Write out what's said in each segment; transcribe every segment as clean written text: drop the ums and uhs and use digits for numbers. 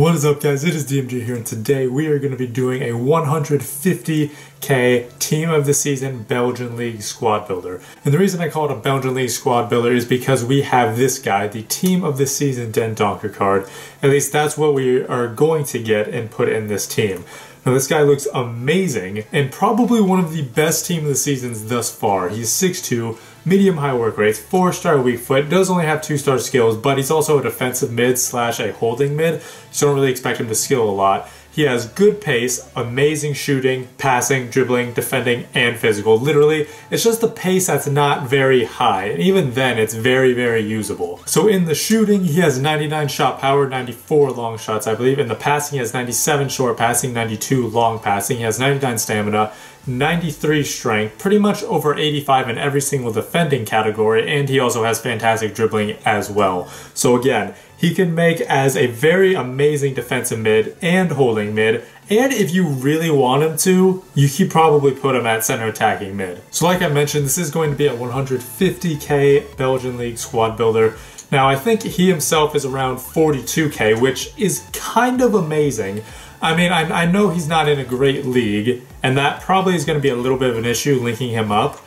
What is up, guys? It is DMG here, and today we are going to be doing a 150k Team of the Season Belgian League Squad Builder. And the reason I call it a Belgian League Squad Builder is because we have this guy, the Team of the Season Den Donker card. At least that's what we are going to get and put in this team. Now this guy looks amazing, and probably one of the best Team of the Seasons thus far. He's 6'2", medium high work rates, 4-star weak foot, does only have 2-star skills, but he's also a defensive mid slash a holding mid, so don't really expect him to skill a lot. He has good pace, amazing shooting, passing, dribbling, defending, and physical. Literally, it's just the pace that's not very high, and even then it's very, very usable. So in the shooting, he has 99 shot power, 94 long shots, I believe. In the passing, he has 97 short passing, 92 long passing. He has 99 stamina, 93 strength, pretty much over 85 in every single defending category, and he also has fantastic dribbling as well. So again, he can make as a very amazing defensive mid and holding mid, and if you really want him to, you could probably put him at center attacking mid. So like I mentioned, this is going to be a 150k Belgian League Squad Builder. Now I think he himself is around 42k, which is kind of amazing. I mean, I know he's not in a great league, and that probably is going to be a little bit of an issue linking him up,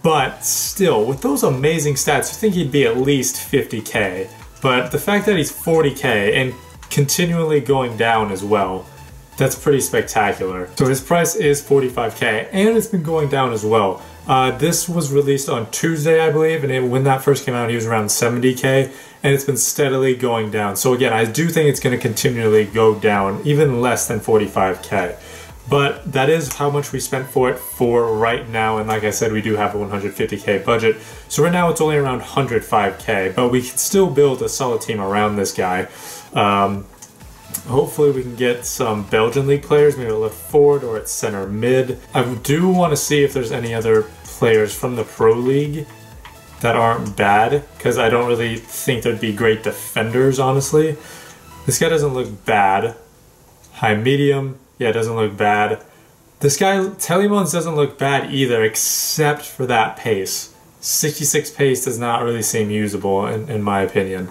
but still, with those amazing stats, you think he'd be at least 50k. But the fact that he's 40k and continually going down as well, that's pretty spectacular. So his price is 45k, and it's been going down as well. This was released on Tuesday, I believe, and when that first came out, he was around 70k, and it's been steadily going down. So again, I do think it's going to continually go down, even less than 45k. But that is how much we spent for it for right now, and like I said, we do have a 150k budget. So right now it's only around 105k, but we can still build a solid team around this guy. Hopefully we can get some Belgian League players, maybe a left forward or at center mid. I do want to see if there's any other players from the Pro League that aren't bad, because I don't really think there'd be great defenders, honestly. This guy doesn't look bad. High medium. Yeah, it doesn't look bad. This guy, Telemans, doesn't look bad either, except for that pace. 66 pace does not really seem usable, in my opinion.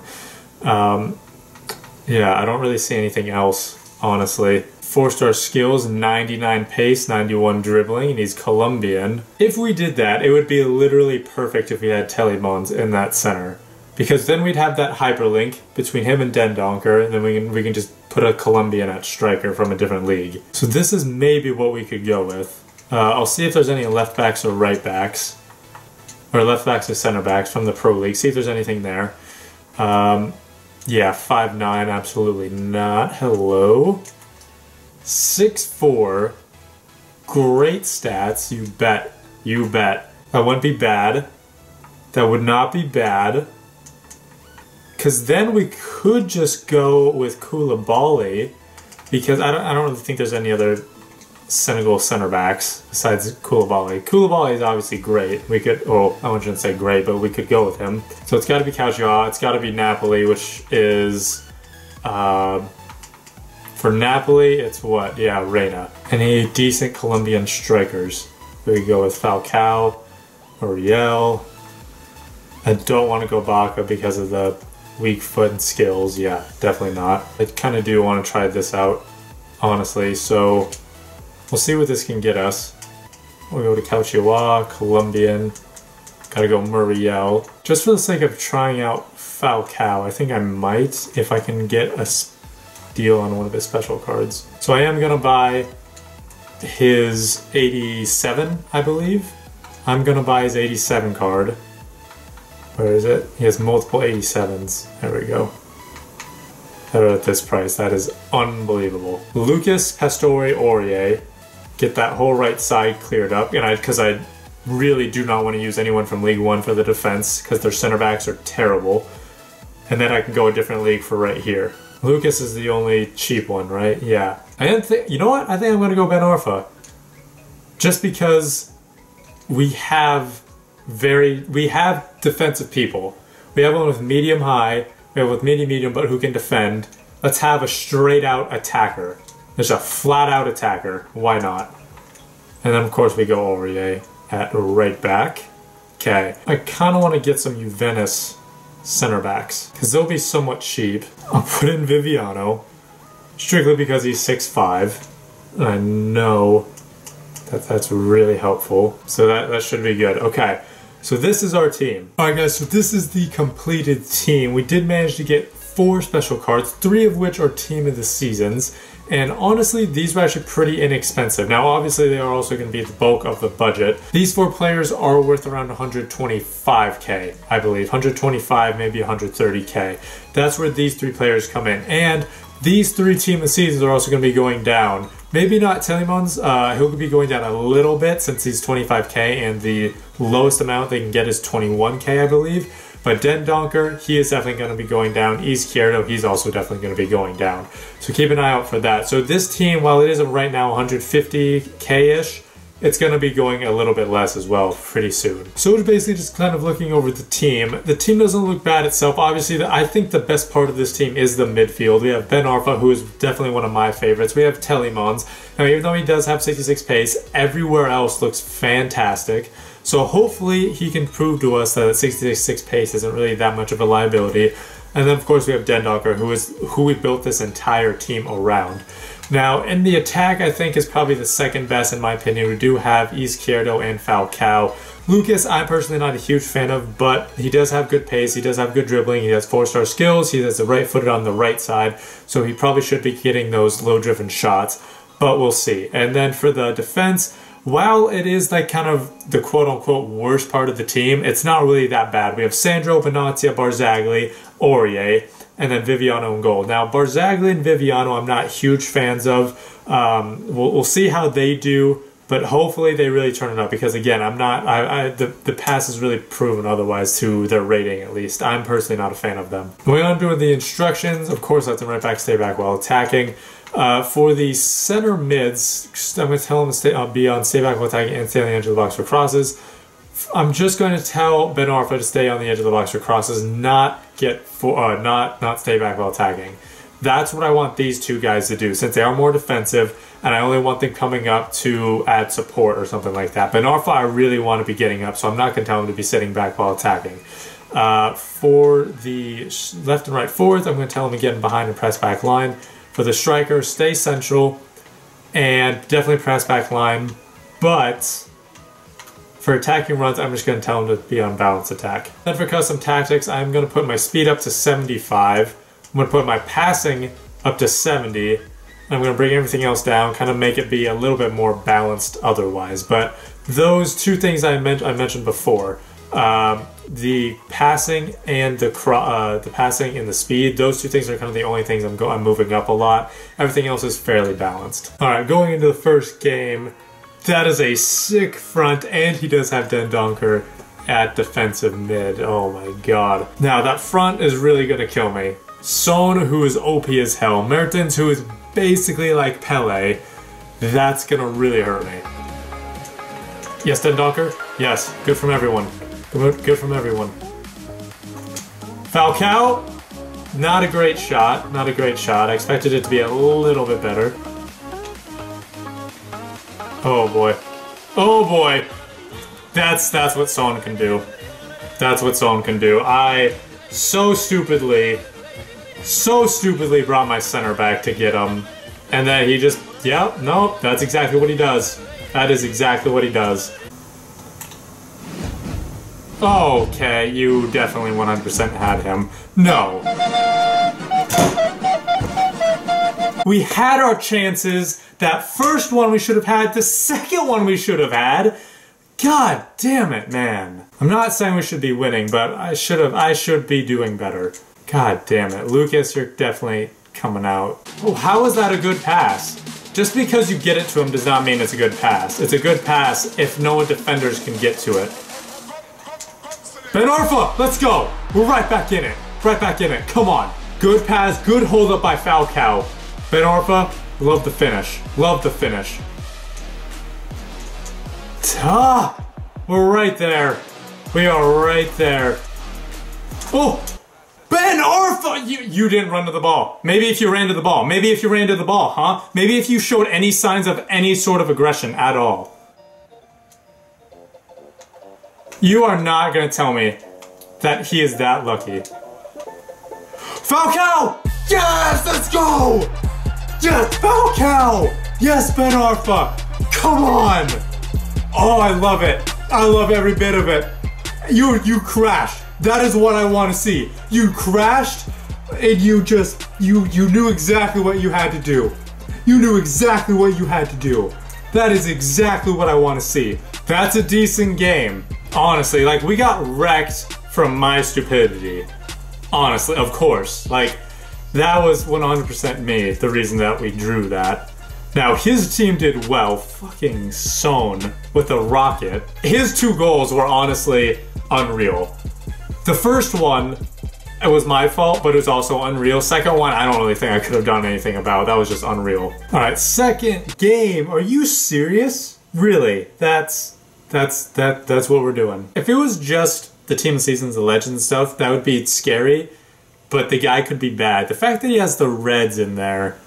Yeah, I don't really see anything else, honestly. 4-star skills, 99 pace, 91 dribbling, and he's Colombian. If we did that, it would be literally perfect if we had Telemans in that center. Because then we'd have that hyperlink between him and Den Donker, and then we can just put a Colombian at striker from a different league. So this is maybe what we could go with. I'll see if there's any left backs or right backs, or left backs or center backs from the Pro League. See if there's anything there. Yeah, 5'9", absolutely not. Hello. 6'4", great stats. You bet. You bet. That wouldn't be bad. That would not be bad. Because then we could just go with Koulibaly, because I don't really think there's any other Senegal center backs besides Koulibaly. Koulibaly is obviously great. We could, oh, I shouldn't say great, but we could go with him. So it's got to be Cautiois, it's got to be Napoli, which is, for Napoli, it's what? Yeah, Reina. Any decent Colombian strikers? We could go with Falcao, Ariel. I don't want to go Baca because of the weak foot and skills. Yeah, definitely not. I kind of do want to try this out, honestly, so we'll see what this can get us. We'll go to Cautiois, Colombian, gotta go Muriel. Just for the sake of trying out Falcao, I think I might, if I can get a deal on one of his special cards. So I am gonna buy his 87, I believe. I'm gonna buy his 87 card. Where is it? He has multiple 87s. There we go. At this price, that is unbelievable. Lucas Pastore Aurier. Get that whole right side cleared up, and because I really do not want to use anyone from League 1 for the defense, because their center backs are terrible. And then I can go a different league for right here. Lucas is the only cheap one, right? Yeah. I didn't think, you know what? I think I'm going to go Ben Arfa. Just because we have defensive people. We have one with medium high, we have one with medium, but who can defend. Let's have a straight out attacker. There's a flat out attacker. Why not? And then of course we go Aurier at right back. Okay. I kind of want to get some Juventus center backs because they'll be somewhat cheap. I'll put in Viviano. strictly because he's 6'5". And I know that that's really helpful. So that should be good. Okay, so this is our team. Alright guys, so this is the completed team. We did manage to get 4 special cards, 3 of which are team of the seasons. And honestly, these were actually pretty inexpensive. Now, obviously, they are also going to be the bulk of the budget. These 4 players are worth around 125k, I believe. 125, maybe 130k. That's where these 3 players come in. And these 3 team of the seasons are also going to be going down. Maybe not Telemans. He'll be going down a little bit since he's 25k, and the lowest amount they can get is 21k, I believe. But Den Donker, he is definitely going to be going down. Izquierdo, he's also definitely going to be going down. So keep an eye out for that. So this team, while it is right now 150k-ish, it's going to be going a little bit less as well pretty soon. So we're basically just kind of looking over the team. The team doesn't look bad itself. Obviously, I think the best part of this team is the midfield. We have Ben Arfa, who is definitely one of my favorites. We have Telemans. Now, even though he does have 66 pace, everywhere else looks fantastic. So hopefully he can prove to us that 66 pace isn't really that much of a liability. And then of course we have Den Donker, who we built this entire team around. Now in the attack, I think is probably the second best in my opinion. We do have Izquierdo and Falcao. Lucas, I'm personally not a huge fan of, but he does have good pace, he does have good dribbling, he has 4-star skills, he has the right footed on the right side, so he probably should be getting those low driven shots, but we'll see. And then for the defense, while it is like kind of the quote-unquote worst part of the team, it's not really that bad. We have Sandro, Benatia, Barzagli, Aurier, and then Viviano in goal. Now, Barzagli and Viviano I'm not huge fans of. We'll see how they do, but hopefully they really turn it up because, again, the pass is really proven otherwise to their rating, at least. I'm personally not a fan of them. Going on to the instructions, of course, let them right back, stay back while attacking. For the center mids, I'm going to tell them to be on stay back while attacking and stay on the edge of the box for crosses. I'm just going to tell Ben Arfa to stay on the edge of the box for crosses, not stay back while attacking. That's what I want these 2 guys to do, since they are more defensive, and I only want them coming up to add support or something like that. Ben Arfa, I really want to be getting up, so I'm not going to tell him to be sitting back while attacking. For the left and right forwards, I'm going to tell him to get in behind and press back line. For the striker, stay central and definitely press back line, but for attacking runs, I'm just going to tell him to be on balance attack. Then for custom tactics, I'm going to put my speed up to 75. I'm going to put my passing up to 70. And I'm going to bring everything else down, kind of make it be a little bit more balanced otherwise. But those 2 things I mentioned before, the passing and the passing and the speed, those 2 things are kind of the only things I'm moving up a lot. Everything else is fairly balanced. All right, going into the first game, that is a sick front, and he does have Den Donker at defensive mid. Oh my god. Now that front is really gonna kill me. Son, who is OP as hell. Mertens, who is basically like Pele. That's gonna really hurt me. Yes, Den Donker? Yes, good from everyone. Good from everyone. Falcao, not a great shot. Not a great shot. I expected it to be a little bit better. Oh boy. Oh boy. That's what Son can do. That's what Son can do. I so stupidly brought my center back to get him. And then he just, yeah, no, that's exactly what he does. That is exactly what he does. Okay, you definitely 100% had him. No. We had our chances. That first one we should have had. The second one we should have had. God damn it, man. I'm not saying we should be winning, but I should be doing better. God damn it. Lucas, you're definitely coming out. Oh, how is that a good pass? Just because you get it to him does not mean it's a good pass. It's a good pass if no defenders can get to it. Ben Arfa, let's go. We're right back in it. Right back in it. Come on. Good pass. Good hold up by Falcao. Ben Arfa, love the finish. Love the finish. Ah, we're right there. We are right there. Oh, Ben Arfa, you didn't run to the ball. Maybe if you ran to the ball. Maybe if you ran to the ball, huh? Maybe if you showed any signs of any sort of aggression at all. You are not going to tell me that he is that lucky. Falcao! Yes, let's go! Yes, Falcao! Yes, Ben Arfa! Come on! Oh, I love it. I love every bit of it. You crashed. That is what I want to see. You crashed and you knew exactly what you had to do. You knew exactly what you had to do. That is exactly what I want to see. That's a decent game. Honestly, like, we got wrecked from my stupidity. Honestly, of course. Like, that was 100% me, the reason that we drew that. Now, his team did well. Fucking Son with a rocket. His 2 goals were honestly unreal. The first one, it was my fault, but it was also unreal. Second one, I don't really think I could have done anything about. That was just unreal. All right, second game. Are you serious? Really? That's what we're doing. If it was just the Team of Seasons, the Legends stuff, that would be scary, but the guy could be bad. The fact that he has the reds in there,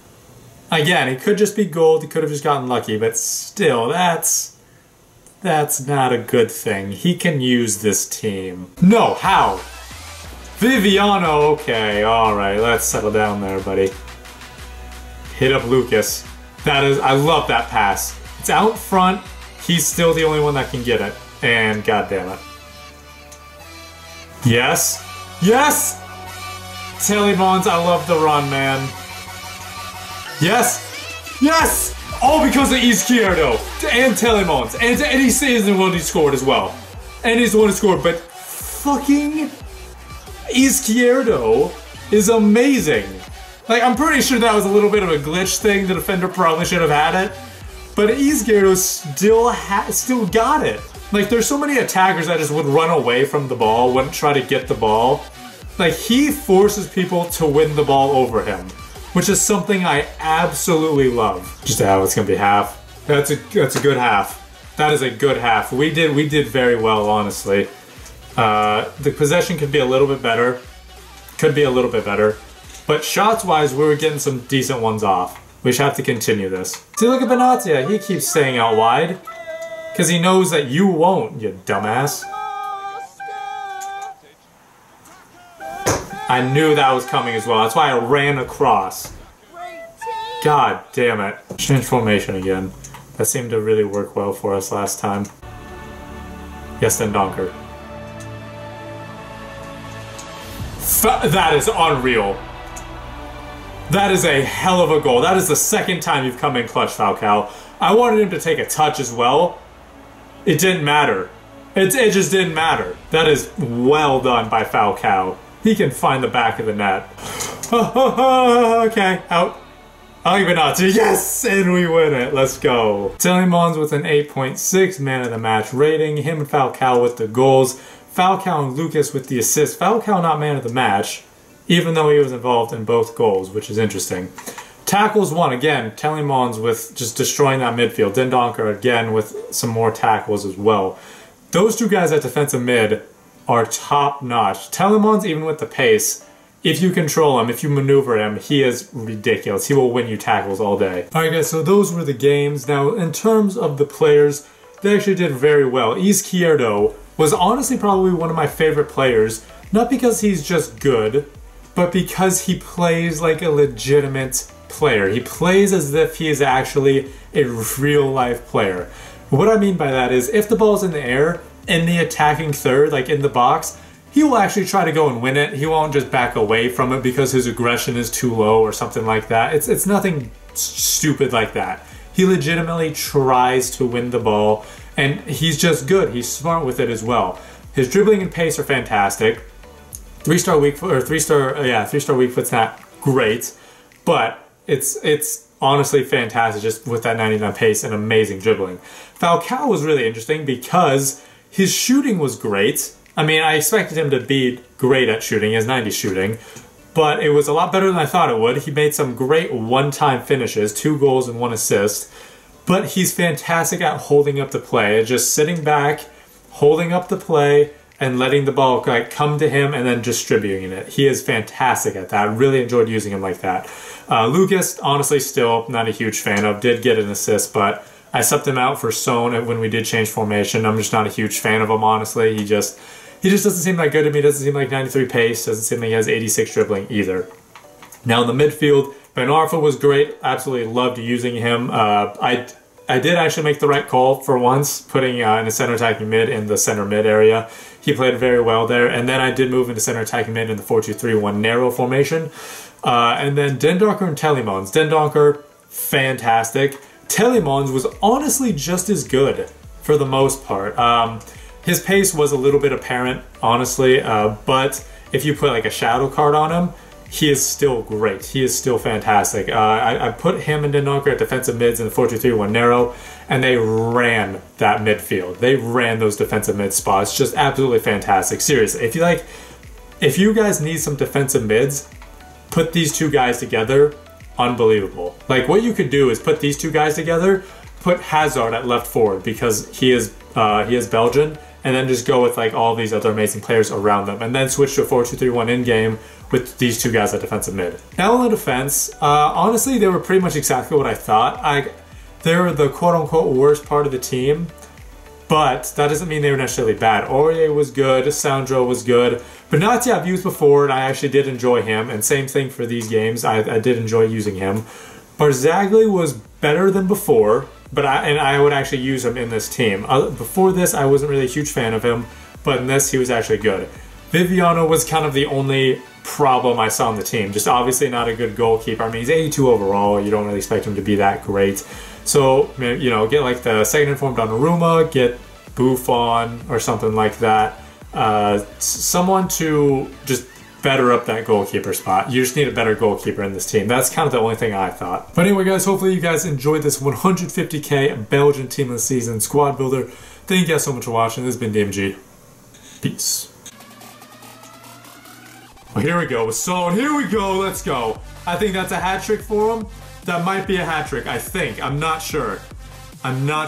again, it could just be gold, he could have just gotten lucky, but still, that's not a good thing. He can use this team. No, how? Viviano, okay, alright, let's settle down there, buddy. Hit up Lucas. I love that pass. It's out front, he's still the only one that can get it, and goddamn it. Yes! Yes! Telemons, I love the run, man. Yes! Yes! All because of Izquierdo and Telemons. And he says the one he scored as well. And he's the one who scored, but fucking Izquierdo is amazing. Like, I'm pretty sure that was a little bit of a glitch thing. The defender probably should have had it. But Izquierdo still got it. Like, there's so many attackers that just would run away from the ball, wouldn't try to get the ball. Like, he forces people to win the ball over him, which is something I absolutely love. Just how it's gonna be half. That's a good half. That is a good half. We did very well, honestly. The possession could be a little bit better. But shots-wise, we were getting some decent ones off. We should have to continue this. See, look at Benatia. He keeps staying out wide. Because he knows that you won't, you dumbass. I knew that was coming as well. That's why I ran across. God damn it. Change formation again. That seemed to really work well for us last time. Yes, then Donker. That is unreal. That is a hell of a goal. That is the second time you've come in clutch, Falcao. I wanted him to take a touch as well. It didn't matter. It just didn't matter. That is well done by Falcao. He can find the back of the net. Okay, out. Benatia, yes! And we win it. Let's go. Telemons with an 8.6 man of the match rating. Him and Falcao with the goals. Falcao and Lucas with the assists. Falcao not man of the match, even though he was involved in both goals, which is interesting. Tackles won again. Telemons with just destroying that midfield. Dendonker again with some more tackles as well. Those two guys at defensive mid are top notch. Telemons, even with the pace, if you control him, if you maneuver him, he is ridiculous. He will win you tackles all day. Alright guys, so those were the games. Now, in terms of the players, they actually did very well. Izquierdo was honestly probably one of my favorite players, not because he's just good, but because he plays like a legitimate player. He plays as if he is actually a real-life player. What I mean by that is, if the ball's in the air, in the attacking third, like in the box, he will actually try to go and win it. He won't just back away from it because his aggression is too low or something like that. It's nothing stupid like that. He legitimately tries to win the ball, and he's just good. He's smart with it as well. His dribbling and pace are fantastic. Three-star weak foot's not great, but it's honestly fantastic just with that 99 pace and amazing dribbling. Falcao was really interesting because his shooting was great. I mean, I expected him to be great at shooting. He has 90 shooting, but it was a lot better than I thought it would. He made some great one-time finishes, 2 goals and 1 assist, but he's fantastic at holding up the play, just sitting back, holding up the play, and letting the ball like come to him and then distributing it. He is fantastic at that. Really enjoyed using him like that. Lucas, honestly, still not a huge fan of. Did get an assist, but I subbed him out for Son when we did change formation. I'm just not a huge fan of him, honestly. He just doesn't seem that good to me. Doesn't seem like 93 pace. Doesn't seem like he has 86 dribbling either. Now in the midfield, Ben Arfa was great. Absolutely loved using him. I did actually make the right call for once, putting in a center attacking mid in the center mid area. He played very well there. And then I did move into center attacking mid in the 4-2-3-1 narrow formation. And then Dendoncker and Telemans. Dendoncker, fantastic. Telemans was honestly just as good for the most part. His pace was a little bit apparent, honestly, but if you put like a shadow card on him, he is still great. He is still fantastic. I put him and Dendoncker at defensive mids in the 4-2-3-1 narrow, and they ran that midfield. They ran those defensive mid spots. Just absolutely fantastic. Seriously, if you guys need some defensive mids, put these two guys together. Unbelievable. Like, what you could do is put these two guys together, put Hazard at left forward because he is Belgian, and then just go with like all these other amazing players around them, and then switch to a 4-2-3-1 in game with these two guys at defensive mid. Now on the defense, honestly, they were pretty much exactly what I thought. They were the quote-unquote worst part of the team, but that doesn't mean they were necessarily bad. Aurier was good, Sandro was good, Benatia I've used before, and I actually did enjoy him, and same thing for these games, I did enjoy using him. Barzagli was better than before, but I would actually use him in this team. Before this, I wasn't really a huge fan of him, but in this, he was actually good. Viviano was kind of the only problem I saw on the team. Just obviously not a good goalkeeper. I mean, he's 82 overall. You don't really expect him to be that great. So, you know, get like the second informed Donnarumma, get Buffon or something like that. Someone to just better up that goalkeeper spot. You just need a better goalkeeper in this team. That's kind of the only thing I thought. But anyway, guys, hopefully you guys enjoyed this 150K Belgian Team of the Season squad builder. Thank you guys so much for watching. This has been DMG. Peace. Well, here we go. So, here we go. Let's go. I think that's a hat trick for him. That might be a hat trick, I think. I'm not sure. I'm not